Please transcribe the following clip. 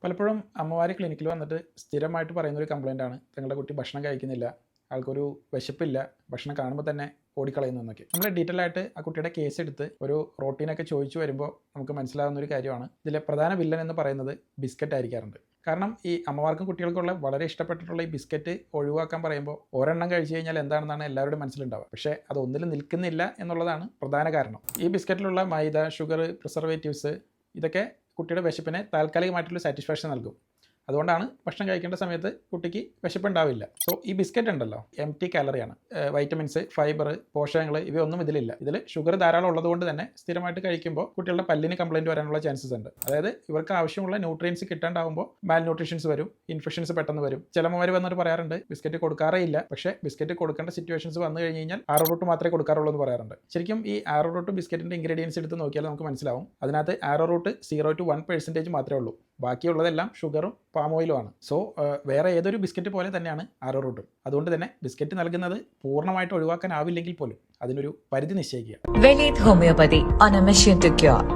പലപ്പോഴും അമ്മമാർ ക്ലിനിക്കിൽ വന്നിട്ട് സ്ഥിരമായിട്ട് പറയുന്നൊരു കംപ്ലയിൻ്റാണ് തങ്ങളുടെ കുട്ടി ഭക്ഷണം കഴിക്കുന്നില്ല, ആൾക്കൊരു വിശപ്പില്ല, ഭക്ഷണം കാണുമ്പോൾ തന്നെ ഓടിക്കളയുന്നു എന്നൊക്കെ. നമ്മൾ ഡീറ്റെയിൽ ആയിട്ട് ആ കുട്ടിയുടെ കേസ് എടുത്ത് ഒരു റോട്ടീനൊക്കെ ചോദിച്ചു വരുമ്പോൾ നമുക്ക് മനസ്സിലാകുന്ന ഒരു കാര്യമാണ് ഇതിലെ പ്രധാന വില്ലൻ എന്ന് പറയുന്നത് ബിസ്ക്കറ്റ് ആയിരിക്കാറുണ്ട്. കാരണം ഈ അമ്മമാർക്കും കുട്ടികൾക്കുള്ള വളരെ ഇഷ്ടപ്പെട്ടിട്ടുള്ള ഈ ബിസ്ക്കറ്റ് ഒഴിവാക്കാൻ പറയുമ്പോൾ ഒരെണ്ണം കഴിച്ചു കഴിഞ്ഞാൽ എന്താണെന്നാണ് എല്ലാവരുടെയും മനസ്സിലുണ്ടാവുക. പക്ഷേ അത് ഒന്നിലും നിൽക്കുന്നില്ല എന്നുള്ളതാണ് പ്രധാന കാരണം. ഈ ബിസ്ക്കറ്റിലുള്ള മൈദ, ഷുഗർ, പ്രിസർവേറ്റീവ്സ് ഇതൊക്കെ കുട്ടിയുടെ വിശപ്പിനെ താൽക്കാലികമായിട്ടുള്ള സാറ്റിസ്ഫാക്ഷൻ നൽകും. അതുകൊണ്ടാണ് ഭക്ഷണം കഴിക്കേണ്ട സമയത്ത് കുട്ടിക്ക് വിശപ്പുണ്ടാവില്ല. സോ ഈ ബിസ്ക്കറ്റ് ഉണ്ടല്ലോ എംപ്റ്റി കാലറിയാണ്. വൈറ്റമിൻസ്, ഫൈബർ, പോഷകങ്ങൾ ഇവയൊന്നും ഇതിലില്ല. ഇതിൽ ഷുഗർ ധാരാളം ഉള്ളതുകൊണ്ട് തന്നെ സ്ഥിരമായിട്ട് കഴിക്കുമ്പോൾ കുട്ടികളുടെ പല്ലിന് കംപ്ലയിൻറ്റ് വരാനുള്ള ചാൻസസ് ഉണ്ട്. അതായത് ഇവർക്ക് ആവശ്യമുള്ള ന്യൂട്രിയൻസ് കിട്ടാണ്ടാവുമ്പോൾ മാൽ ന്യൂട്രീഷൻസ് വരും, ഇൻഫെക്ഷൻസ് പെട്ടെന്ന് വരും. ചിലമാർ വന്നിട്ട് പറയാറുണ്ട് ബിസ്ക്കറ്റ് കൊടുക്കാറേ ഇല്ല, പക്ഷേ ബിസ്ക്കറ്റ് കൊടുക്കേണ്ട സിറ്റുവേഷൻസ് വന്നു കഴിഞ്ഞ് കഴിഞ്ഞാൽ ആരോറൂട്ട് മാത്രമേ കൊടുക്കാറുള്ളൂ എന്ന് പറയാറുണ്ട്. ശരിക്കും ഈ ആരോറൂട്ട് ബിസ്ക്കറ്റിൻ്റെ ഇൻഗ്രീഡിയൻസ് എടുത്ത് നോക്കിയാൽ നമുക്ക് മനസ്സിലാവും. അതിനകത്ത് ആരോറൂട്ട് 0 to 1% മാത്രമേ ഉള്ളൂ. ബാക്കിയുള്ളതെല്ലാം ഷുഗറും പാം ഓയിലുമാണ്. സോ വേറെ ഏതൊരു ബിസ്ക്കറ്റ് പോലെ തന്നെയാണ് ആരോറൂട്ടും. അതുകൊണ്ട് തന്നെ ബിസ്ക്കറ്റ് നൽകുന്നത് പൂർണ്ണമായിട്ട് ഒഴിവാക്കാനാവില്ലെങ്കിൽ പോലും അതിനൊരു പരിധി നിശ്ചയിക്കുക. Velith Homeopathy on a mission to cure.